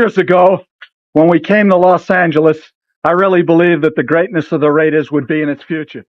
years ago, when we came to Los Angeles, I really believed that the greatness of the Raiders would be in its future.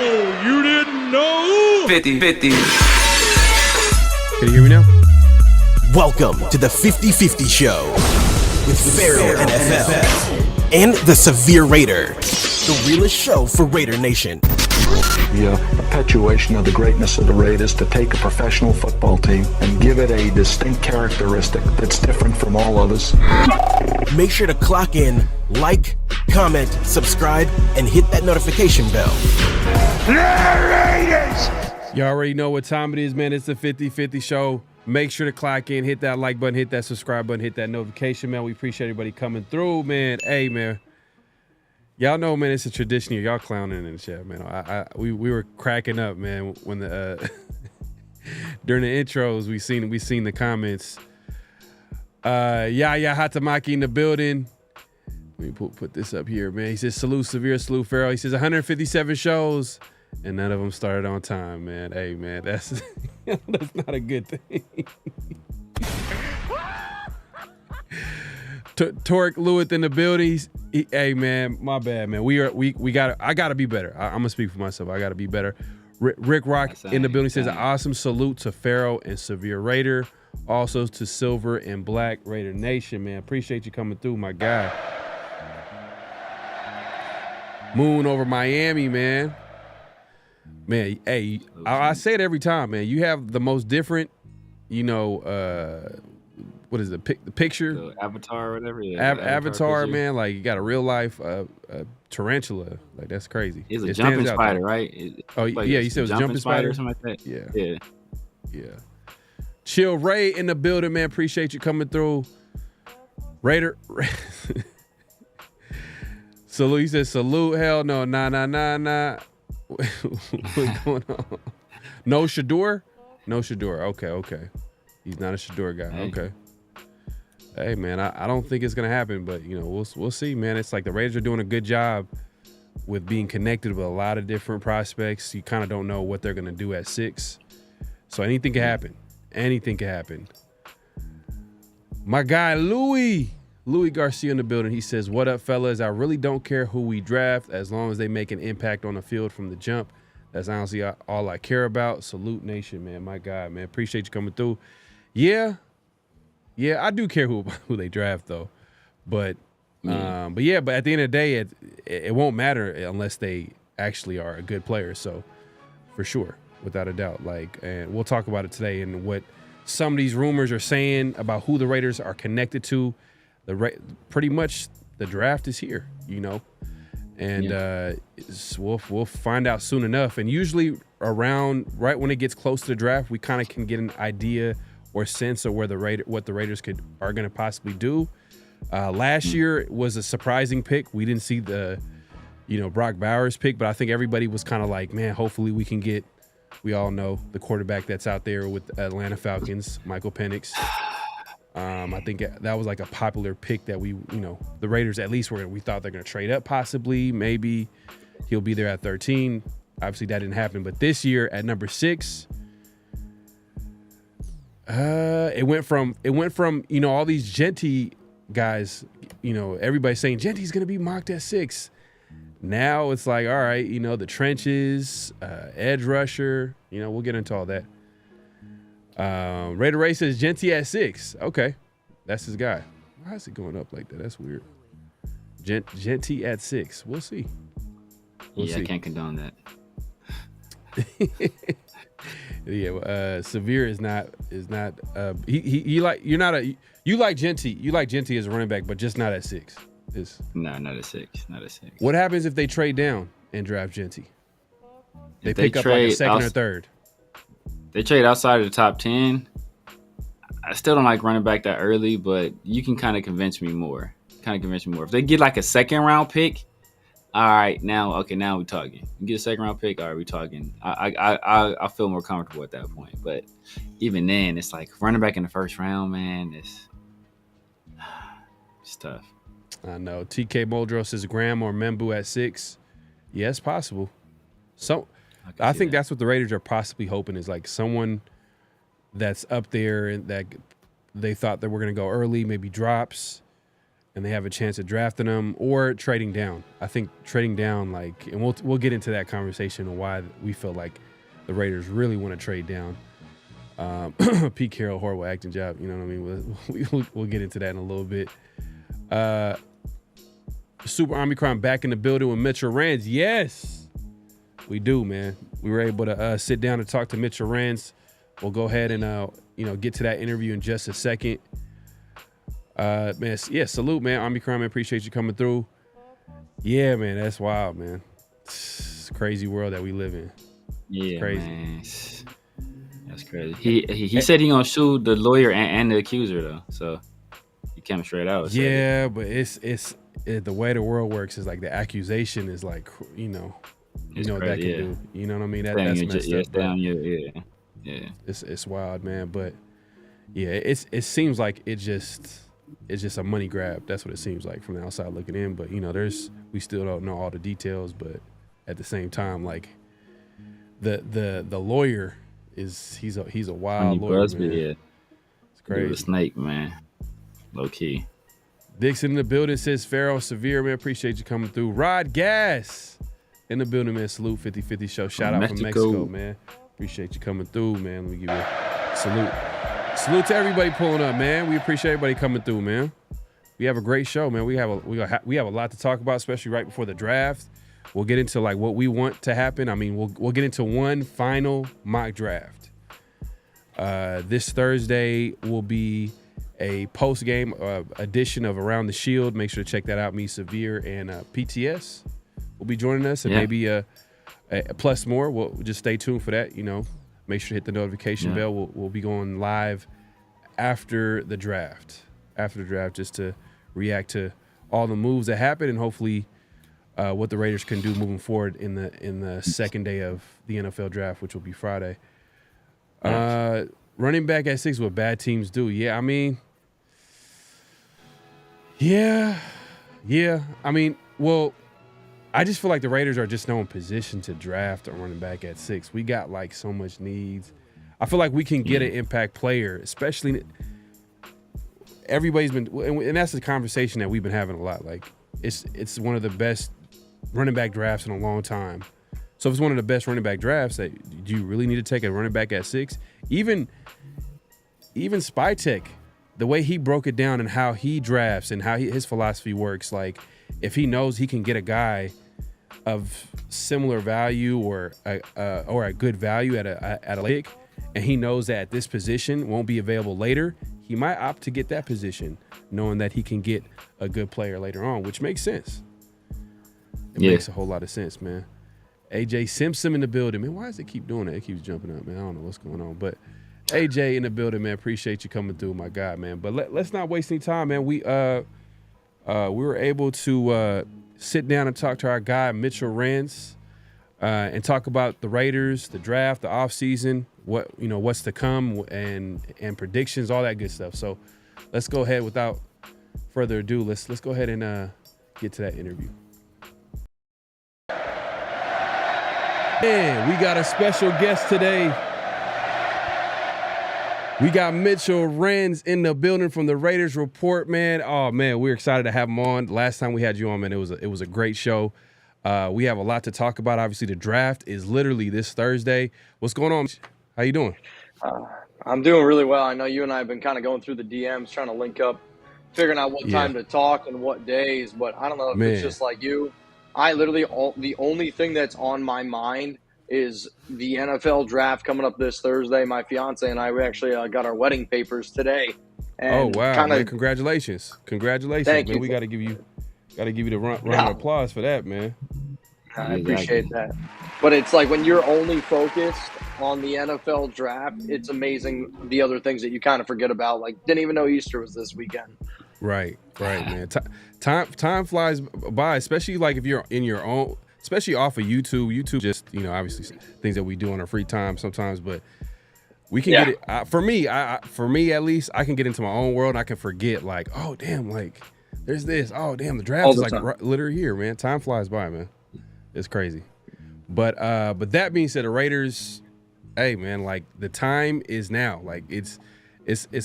Oh, you didn't know? 50-50. Can you hear me now? Welcome to the 50-50 Show with PharoahNFL and the Severe Raider, the realest show for Raider Nation. The perpetuation of the greatness of the Raiders to take a professional football team and give it a distinct characteristic that's different from all others. Make sure to clock in, like, comment, subscribe, and hit that notification bell. You already know what time it is, man. It's the 50-50 Show. Make sure to clock in, hit that like button, hit that subscribe button, hit that notification, man. We appreciate everybody coming through, man. Hey, man. Y'all know, man, it's a tradition here. Y'all clowning in the chat, man. We were cracking up, man, when the during the intros we seen the comments. Hatamaki in the building. Let me put this up here, man. He says salute Severe, salute Pharaoh. He says 157 shows and none of them started on time, man. Hey, man, that's that's not a good thing. Torque Lewitt in the building. Hey, man, my bad, man. I gotta be better. I'm gonna speak for myself. I gotta be better. Rick Rock in the building says an awesome salute to Pharaoh and Severe Raider. Also to Silver and Black Raider Nation, man. Appreciate you coming through, my guy. Moon over Miami, man. Man, hey, I say it every time, man. You have the most different, what is it? The picture, The avatar or whatever. Yeah, avatar, picture. man. Like you got a real life tarantula. Like that's crazy. It's a It jumping stands out spider, there. right? Yeah, you said it was a jumping spider or something like that. Yeah. Chill Ray in the building, man. Appreciate you coming through. Raider. Salute. He says salute. Hell no. Nah. What's going on? No Shador. Okay. He's not a Shador guy. Hey. Okay. Hey, man, I don't think it's gonna happen, but we'll see, man. It's like the Raiders are doing a good job with being connected with a lot of different prospects. You kind of don't know what they're gonna do at 6, so anything can happen. Anything can happen. My guy Louis Garcia in the building. He says, "What up, fellas? I really don't care who we draft as long as they make an impact on the field from the jump. That's honestly all I care about. Salute Nation, man. My guy, man. Appreciate you coming through. Yeah, I do care who they draft though, but Yeah. But at the end of the day, it won't matter unless they actually are a good player. So for sure, without a doubt, and we'll talk about it today and what some of these rumors are saying about who the Raiders are connected to. Pretty much the draft is here, and we'll find out soon enough. And usually around right when it gets close to the draft, we kind of can get an idea or sense of what the Raiders are going to possibly do. Last year was a surprising pick. We didn't see the Brock Bowers pick, but I think everybody was kind of like, man, hopefully we can get. We all know the quarterback that's out there with Atlanta Falcons, Michael Penix. I think that was like a popular pick that the Raiders at least we thought they're going to trade up possibly. Maybe he'll be there at 13. Obviously that didn't happen. But this year at number 6, it went from all these Genty guys, everybody's saying Genty's going to be mocked at 6. Now it's like, all right, the trenches, edge rusher, we'll get into all that. Raider Ray says Genty at 6. Okay, that's his guy. Why is it going up like that? That's weird. Genty at 6. We'll see. We'll see. I can't condone that. Severe is not. You like Genty. You like Genty as a running back, but just not at 6. No, not at 6. Not at 6. What happens if they trade down and draft Genty? They pick up like a second or third. They trade outside of the top 10. I still don't like running back that early, but you can kind of convince me more. If they get like a second round pick, all right, now we're talking. You get a second round pick, all right, we're talking. I feel more comfortable at that point. But even then, it's like running back in the first round, man, it's tough. I know. TK Muldrow says Graham or Membu at 6. Yes, possible. So I think that's what the Raiders are possibly hoping is like someone that's up there and that they thought that we're going to go early, maybe drops, and they have a chance of drafting them or trading down. I think trading down, and we'll get into that conversation and why we feel like the Raiders really want to trade down. Pete Carroll, horrible acting job. You know what I mean? We'll get into that in a little bit. Super Omicron back in the building with Mitchell Rands. Yes, we do, man. We were able to sit down and talk to Mitchell Rands. We'll go ahead and get to that interview in just a second. Man, salute, man. Omicron, man, appreciate you coming through. Yeah, man, that's wild, man. It's a crazy world that we live in. Yeah, crazy. Man. That's crazy. He said he gonna sue the lawyer and the accuser though, so he came straight out. Yeah, but it's the way the world works is like the accusation is like what that can do. You know what I mean? That's messed up. Yeah. It's wild, man. But yeah, it seems like it's just a money grab. That's what it seems like from the outside looking in. But we still don't know all the details. But at the same time, like the lawyer he's a wild lawyer, man. Yeah. It's crazy. A snake, man. Low key. Dixon in the building says Pharaoh Severe, man. Appreciate you coming through. Rod Gas in the building, man. Salute 50/50 show. Shout out from Mexico, man. Appreciate you coming through, man. Let me give you a salute. Salute to everybody pulling up, man. We appreciate everybody coming through, man. We have a great show, man. We have a lot to talk about, especially right before the draft. We'll get into like what we want to happen. I mean, we'll get into one final mock draft. This Thursday will be a post-game edition of Around the Shield. Make sure to check that out. Me, Severe, and PTS will be joining us, and maybe plus more. We'll just stay tuned for that. Make sure to hit the notification bell. We'll be going live after the draft. Just to react to all the moves that happen, and hopefully what the Raiders can do moving forward in the second day of the NFL draft, which will be Friday. Running back at 6, what bad teams do. Yeah, I mean. Yeah. I mean, well, I just feel like the Raiders are just no in position to draft a running back at 6. We got like so much needs. I feel like we can get an impact player, especially everybody's been, and that's the conversation that we've been having a lot. Like it's one of the best running back drafts in a long time. So if it's one of the best running back drafts, do you really need to take a running back at 6? Even Spytech the way he broke it down and how he drafts and how his philosophy works, like if he knows he can get a guy of similar value or a good value at a pick, and he knows that this position won't be available later, he might opt to get that position, knowing that he can get a good player later on, which makes sense. It makes a whole lot of sense, man. AJ Simpson in the building, man. Why does it keep doing that? It keeps jumping up, man. I don't know what's going on, but AJ in the building, man. Appreciate you coming through, my God, man. But let's not waste any time, man. We were able to sit down and talk to our guy Mitchell Renz and talk about the Raiders, the draft, the offseason, what's to come, and predictions, all that good stuff. So let's go ahead without further ado. Let's go ahead and get to that interview. Man, we got a special guest today. We got Mitchell Renz in the building from the Raiders Report, man. Oh, man, we're excited to have him on. Last time we had you on, man, it was a great show. We have a lot to talk about. Obviously, the draft is literally this Thursday. What's going on? How you doing? I'm doing really well. I know you and I have been kind of going through the DMs, trying to link up, figuring out what time to talk and what days. But I don't know if it's just like you. I literally, the only thing that's on my mind is the NFL draft coming up this Thursday. My fiance and I, we actually got our wedding papers today. And wow, man, congratulations. Thank you. We got to give you the round of applause for that, man. I appreciate that. But it's like when you're only focused on the NFL draft, it's amazing the other things that you kind of forget about. Like, didn't even know Easter was this weekend. Right, man. Time flies by, especially like if you're in your own, especially off of YouTube. YouTube just, obviously things that we do on our free time sometimes, but we can get it. For me at least, I can get into my own world and I can forget like, oh damn, like there's this. Oh damn, the draft is like literally here, man. Time flies by, man. It's crazy. But that being said, the Raiders, hey man, like the time is now. Like it's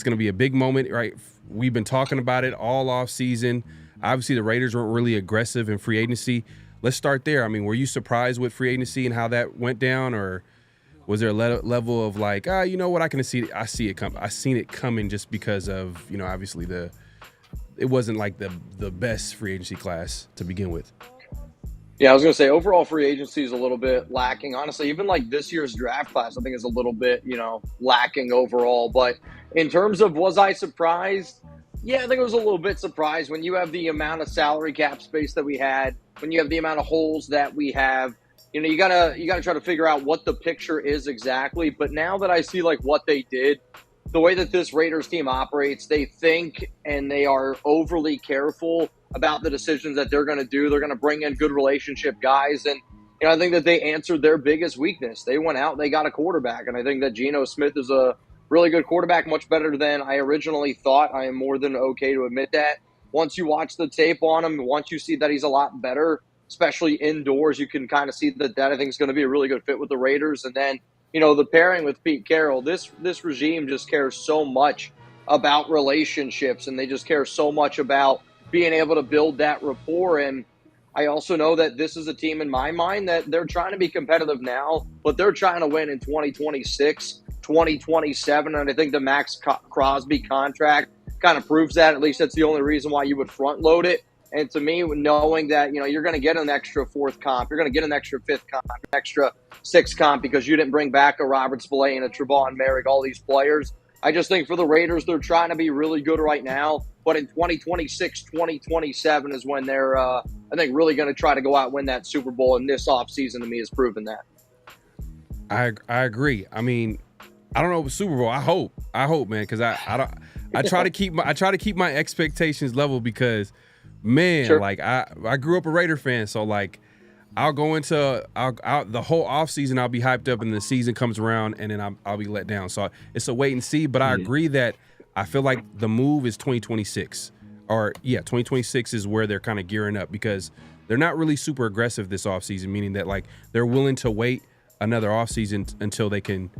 gonna be a big moment, right? We've been talking about it all off season. Obviously, the Raiders weren't really aggressive in free agency. Let's start there. I mean, were you surprised with free agency and how that went down, or was there a level of like, you know what, I seen it coming just because of, obviously it wasn't like the best free agency class to begin with. Yeah, I was going to say overall free agency is a little bit lacking. Honestly, even like this year's draft class, I think is a little bit, lacking overall. But in terms of was I surprised? Yeah, I think I was a little bit surprised when you have the amount of salary cap space that we had, when you have the amount of holes that we have. You gotta try to figure out what the picture is exactly. But now that I see like what they did, the way that this Raiders team operates, they think and they are overly careful about the decisions that they're going to do. They're going to bring in good relationship guys. And, I think that they answered their biggest weakness. They went out and they got a quarterback. And I think that Geno Smith is a really good quarterback, much better than I originally thought. I am more than okay to admit that. Once you watch the tape on him, once you see that he's a lot better, especially indoors, you can kind of see that I think is going to be a really good fit with the Raiders. And then, the pairing with Pete Carroll, this regime just cares so much about relationships, and they just care so much about being able to build that rapport. And I also know that this is a team in my mind that they're trying to be competitive now, but they're trying to win in 2026, 2027. And I think the Max Crosby contract kind of proves that. At least that's the only reason why you would front load it. And to me, knowing that, you're going to get an extra fourth comp, you're going to get an extra fifth comp, an extra sixth comp because you didn't bring back a Robert Spillane, a Trevon Merrick, all these players. I just think for the Raiders, they're trying to be really good right now. But in 2026, 2027 is when they're, I think, really going to try to go out and win that Super Bowl. And this offseason, to me, has proven that. I agree. I mean, I don't know if Super Bowl. I hope, man, because I try to keep my expectations level because, man, sure. Like I grew up a Raider fan, so like I'll go into the whole offseason, I'll be hyped up, and the season comes around, and then I'll be let down. So it's a wait and see. But I agree that I feel like the move is 2026, or 2026 is where they're kind of gearing up because they're not really super aggressive this offseason, meaning that like they're willing to wait another offseason until they can,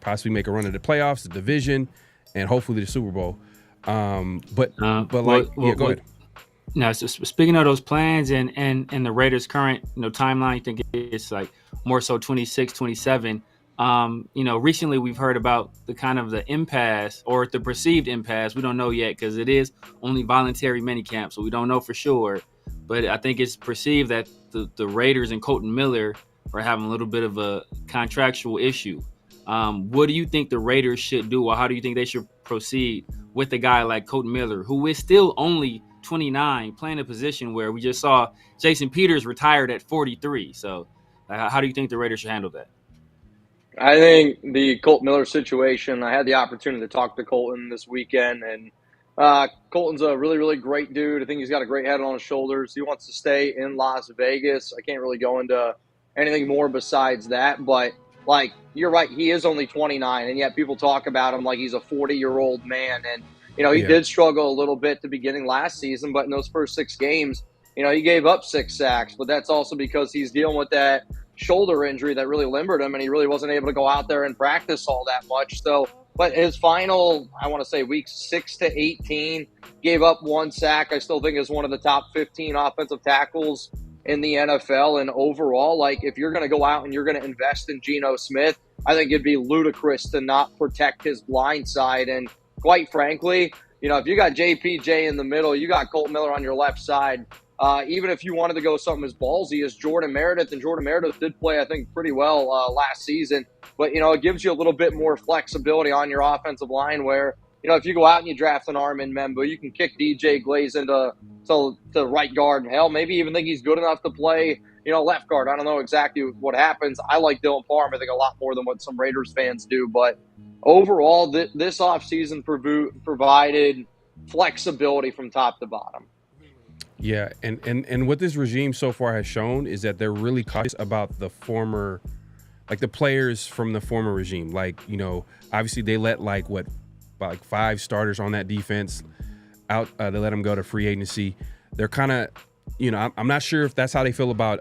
possibly make a run at the playoffs, the division, and hopefully the Super Bowl. Go ahead. Now, so speaking of those plans and the Raiders' current timeline, I think it's like more so 26, 27. Recently we've heard about the impasse or the perceived impasse. We don't know yet because it is only voluntary minicamp, so we don't know for sure. But I think it's perceived that the Raiders and Colton Miller are having a little bit of a contractual issue. What do you think the Raiders should do, or how do you think they should proceed with a guy like Colton Miller, who is still only 29, playing a position where we just saw Jason Peters retired at 43? So how do you think the Raiders should handle that? I think the Colt Miller situation, I had the opportunity to talk to Colton this weekend, and Colton's a really, really great dude. I think he's got a great head on his shoulders. He wants to stay in Las Vegas. I can't really go into anything more besides that, but like, you're right, he is only 29, and yet people talk about him like he's a 40-year-old man. And, he did struggle a little bit to beginning last season, but in those first 6 games, he gave up 6 sacks, but that's also because he's dealing with that shoulder injury that really limbered him, and he really wasn't able to go out there and practice all that much. So, but his final, I want to say weeks 6 to 18, gave up 1 sack. I still think is one of the top 15 offensive tackles in the NFL. And overall, like, if you're going to go out and you're going to invest in Geno Smith, I think it'd be ludicrous to not protect his blind side. And quite frankly, if you got JPJ in the middle, you got Colt Miller on your left side, even if you wanted to go something as ballsy as Jordan Meredith, and Jordan Meredith did play, I think, pretty well last season, but, it gives you a little bit more flexibility on your offensive line where, if you go out and you draft an Armin Membo, you can kick DJ Glaze into right guard, and hell, maybe even think he's good enough to play, left guard. I don't know exactly what happens. I like Dylan Parham, I think, a lot more than what some Raiders fans do, but overall, this offseason provided flexibility from top to bottom. Yeah, and what this regime so far has shown is that they're really cautious about the players from the former regime. Like, obviously they let about 5 starters on that defense out. They let them go to free agency. They're kind of, I'm not sure if that's how they feel about,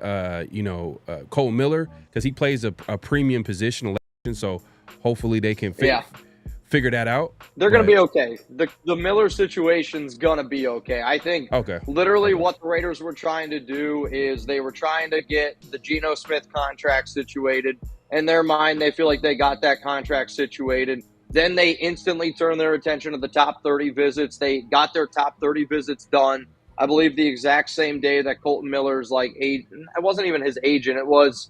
Cole Miller, because he plays a premium position, so hopefully they can figure that out. They're going to be okay. The Miller situation's going to be okay. I think literally what the Raiders were trying to do is they were trying to get the Geno Smith contract situated. In their mind, they feel like they got that contract situated. Then they instantly turned their attention to the top 30 visits. They got their top 30 visits done, I believe, the exact same day that Colton Miller's it wasn't even his agent. It was,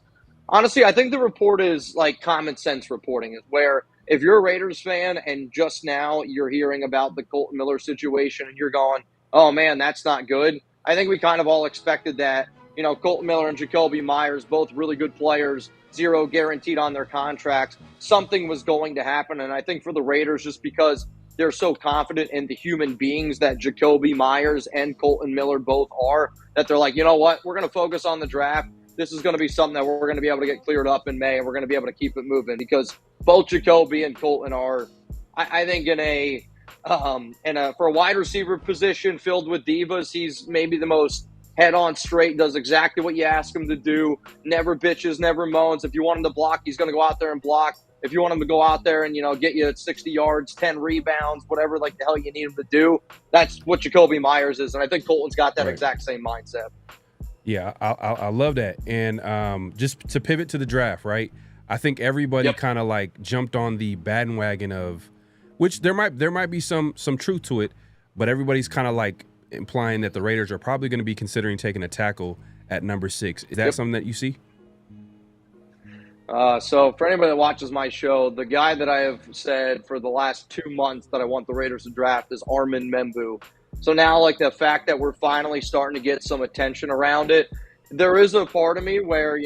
honestly, I think the report is like common sense reporting, is where if you're a Raiders fan and just now you're hearing about the Colton Miller situation and you're going, oh man, that's not good. I think we kind of all expected that, Colton Miller and Jacoby Myers, both really good players, 0 guaranteed on their contracts. Something was going to happen. And I think for the Raiders, just because they're so confident in the human beings that Jacoby Myers and Colton Miller both are, that they're like, you know what, we're going to focus on the draft. This is going to be something that we're going to be able to get cleared up in May, and we're going to be able to keep it moving, because both Jacoby and Colton are, I think, for a wide receiver position filled with divas, he's maybe the most head-on straight, does exactly what you ask him to do, never bitches, never moans. If you want him to block, he's going to go out there and block. If you want him to go out there and, get you 60 yards, 10 rebounds, whatever the hell you need him to do, that's what Jacoby Myers is. And I think Colton's got that exact same mindset. Yeah, I love that. And just to pivot to the draft, right? I think everybody kind of jumped on the bandwagon of, which there might be some truth to it, but everybody's kind of implying that the Raiders are probably going to be considering taking a tackle at number 6. Is that something that you see? So for anybody that watches my show, the guy that I have said for the last 2 months that I want the Raiders to draft is Armin Membu. So now, the fact that we're finally starting to get some attention around it, there is a part of me where,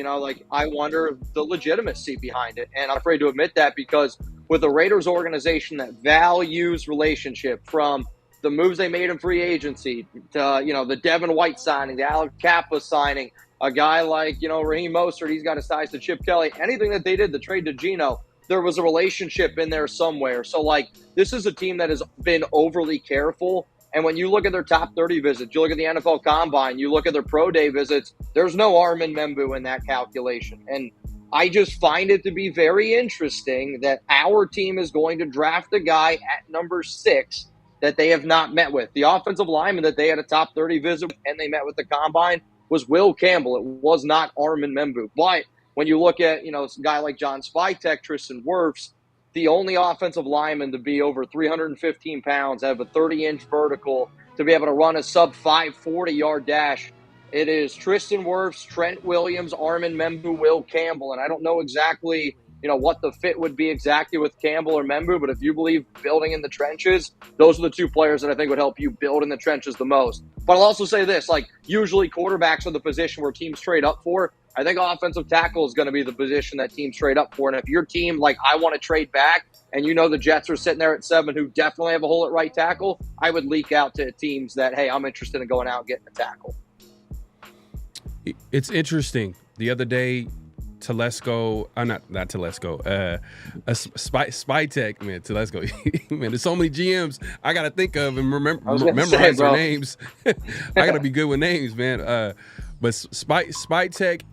I wonder the legitimacy behind it. And I'm afraid to admit that, because with a Raiders organization that values relationship, from the moves they made in free agency to, the Devin White signing, the Alec Kappa signing, a guy like, Raheem Mostert, he's got his ties to Chip Kelly. Anything that they did, the trade to Geno, there was a relationship in there somewhere. So, this is a team that has been overly careful. And when you look at their top 30 visits, you look at the NFL Combine, you look at their pro day visits, there's no Armin Membu in that calculation. And I just find it to be very interesting that our team is going to draft a guy at number 6 that they have not met with. The offensive lineman that they had a top 30 visit with and they met with the Combine was Will Campbell. It was not Armin Membu. But when you look at, a guy like John Spytek, Tristan Wirfs, the only offensive lineman to be over 315 pounds, have a 30-inch vertical, to be able to run a sub-5 40-yard dash, it is Tristan Wirfs, Trent Williams, Armin Membu, Will Campbell. And I don't know exactly, what the fit would be exactly with Campbell or Membu, but if you believe building in the trenches, those are the two players that I think would help you build in the trenches the most. But I'll also say this, usually quarterbacks are the position where teams trade up for. I think offensive tackle is going to be the position that teams trade up for. And if your team, I want to trade back, and the Jets are sitting there at 7 who definitely have a hole at right tackle, I would leak out to teams that, hey, I'm interested in going out and getting a tackle. It's interesting. The other day, Telesco, not Telesco, Spytek, man, Telesco. Man, there's so many GMs I got to think of and memorize their names. I got to be good with names, man. But Spytek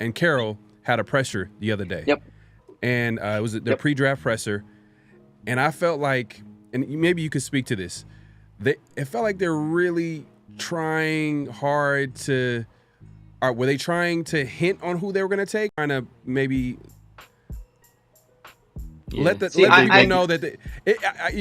and Carroll had a presser the other day. Yep. And it was their pre-draft presser. And I felt like, and maybe you could speak to this, it felt like they're really trying hard to, were they trying to hint on who they were going to take? Trying to maybe let people know that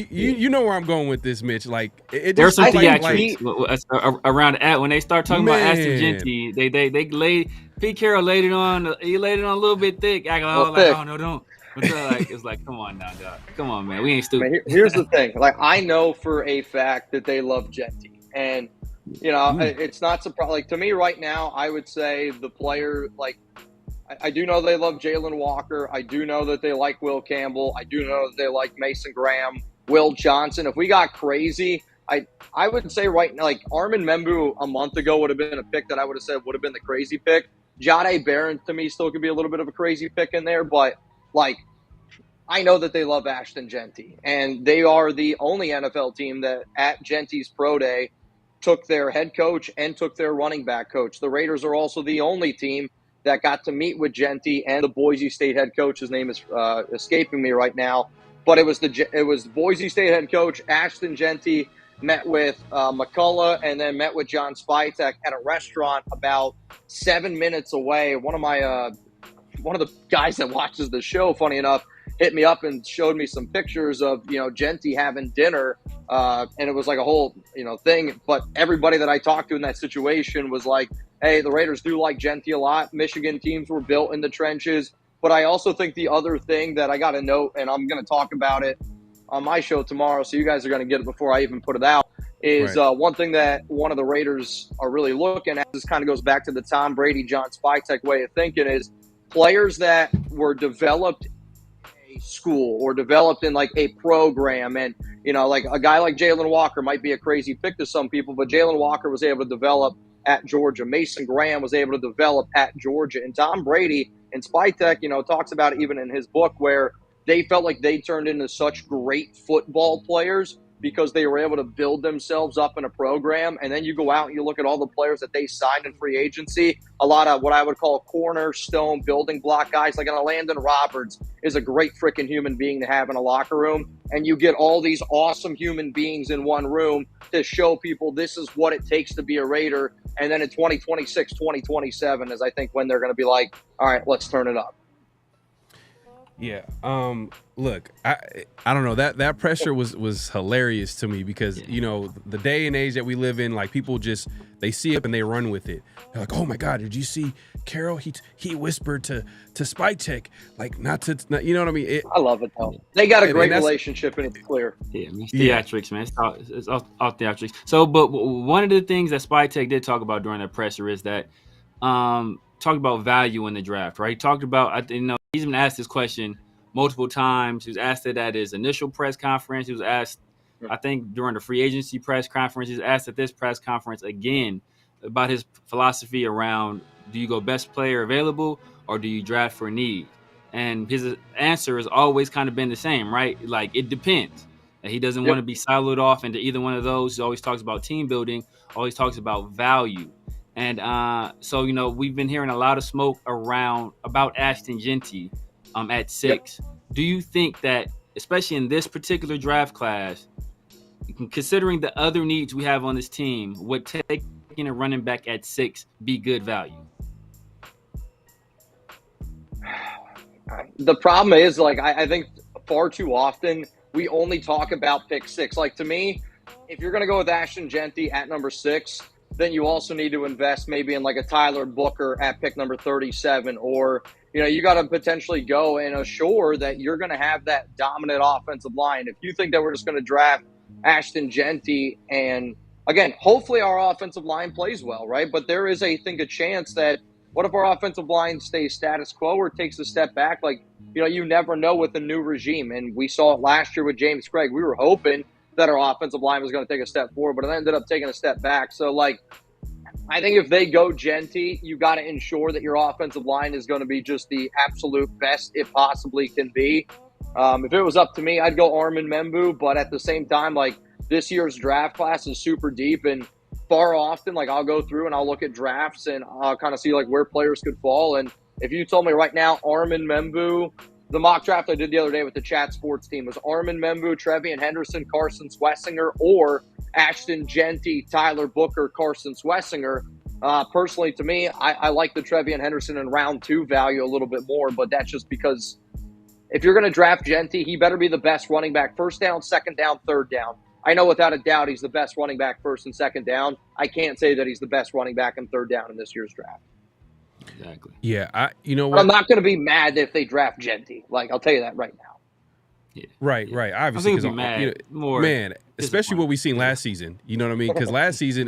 you know where I'm going with this, Mitch. There's some theatrics around when they start talking about Ashton Genty. They laid Pete Carroll laid it on. He laid it on a little bit thick. Oh no, don't. It's like, come on now, dog. Come on, man. We ain't stupid. Man, here's the thing. I know for a fact that they love Genty, and it's not surprising. To me right now, I would say the player, I do know they love Jalen Walker. I do know that they like Will Campbell. I do know that they like Mason Graham, Will Johnson. If we got crazy, I would say right now, Armin Membu a month ago would have been a pick that I would have said would have been the crazy pick. Jahdae Barron to me still could be a little bit of a crazy pick in there, but I know that they love Ashton Genty, and they are the only NFL team that at Genty's pro day took their head coach and took their running back coach. The Raiders are also the only team that got to meet with Genty and the Boise State head coach. His name is escaping me right now, but it was Boise State head coach Ashton Genty met with McCullough and then met with John Spytek at a restaurant about 7 minutes away. One of the guys that watches the show, funny enough, hit me up and showed me some pictures of, Genty having dinner. And it was like a whole, thing. But everybody that I talked to in that situation was like, hey, the Raiders do like Genty a lot. Michigan teams were built in the trenches. But I also think the other thing that I got to note, and I'm going to talk about it on my show tomorrow, so you guys are going to get it before I even put it out, is one thing that one of the Raiders are really looking at. This kind of goes back to the Tom Brady, John Spytek way of thinking, is players that were developed in a school or developed in a program. And, a guy like Jalen Walker might be a crazy pick to some people, but Jalen Walker was able to develop at Georgia. Mason Graham was able to develop at Georgia. And Tom Brady and Spytek, talks about it even in his book, where they felt like they turned into such great football players because they were able to build themselves up in a program. And then you go out and you look at all the players that they signed in free agency, a lot of what I would call cornerstone building block guys, like Landon Roberts is a great freaking human being to have in a locker room. And you get all these awesome human beings in one room to show people this is what it takes to be a Raider. And then in 2026, 2027 is, I think, when they're going to be like, all right, let's turn it up. Yeah. Look, I don't know, that pressure was hilarious to me because, the day and age that we live in, people just, they see it and they run with it. They're like, oh my God, did you see Carroll? He whispered to Spytek, not, you know what I mean? I love it though. They got a great relationship and it's clear. Yeah, it's theatrics, man. It's all theatrics. So, but one of the things that Spytek did talk about during that presser is that, talked about value in the draft, right? He talked about, he's been asked this question multiple times. He was asked it at his initial press conference. He was asked, I think, during the free agency press conference. He was asked at this press conference again about his philosophy around, do you go best player available or do you draft for need? And his answer has always kind of been the same, right? It depends. And he doesn't want to be siloed off into either one of those. He always talks about team building, always talks about value. And so, we've been hearing a lot of smoke about Ashton Genty at 6. Yep. Do you think that, especially in this particular draft class, considering the other needs we have on this team, would taking a running back at 6 be good value? The problem is, like, I think far too often we only talk about pick 6. Like, to me, if you're going to go with Ashton Genty at number 6, then you also need to invest maybe in like a Tyler Booker at pick number 37, or, you know, you got to potentially go and assure that you're going to have that dominant offensive line. If you think that we're just going to draft Ashton Genty, and again, hopefully our offensive line plays well, right? But there is, I think, a chance that what if our offensive line stays status quo or takes a step back? Like, you know, you never know with a new regime. And we saw it last year with James Craig. We were hoping that our offensive line was going to take a step forward, but it ended up taking a step back. So, like, I think if they go Genty, you got to ensure that your offensive line is going to be just the absolute best it possibly can be. If it was up to me, I'd go Armin Membu, but at the same time, like, this year's draft class is super deep, and far often, like, I'll go through and I'll look at drafts and I'll kind of see like where players could fall. And if you told me right now, Armin Membu, the mock draft I did the other day with the Chat Sports team was Armin Membu, Trevian Henderson, Carson Swessinger, or Ashton Genty, Tyler Booker, Carson Swessinger. Personally, to me, I like the Trevian Henderson in round 2 value a little bit more, but that's just because if you're going to draft Genty, he better be the best running back first down, second down, third down. I know without a doubt he's the best running back first and second down. I can't say that he's the best running back in third down in this year's draft. Exactly. Yeah, you know But what? I'm not going to be mad if they draft Genty. Like, I'll tell you that right now. Yeah. Right. I Obviously, think it'd be mad more. man, especially what we seen last season. You know what I mean? Because last season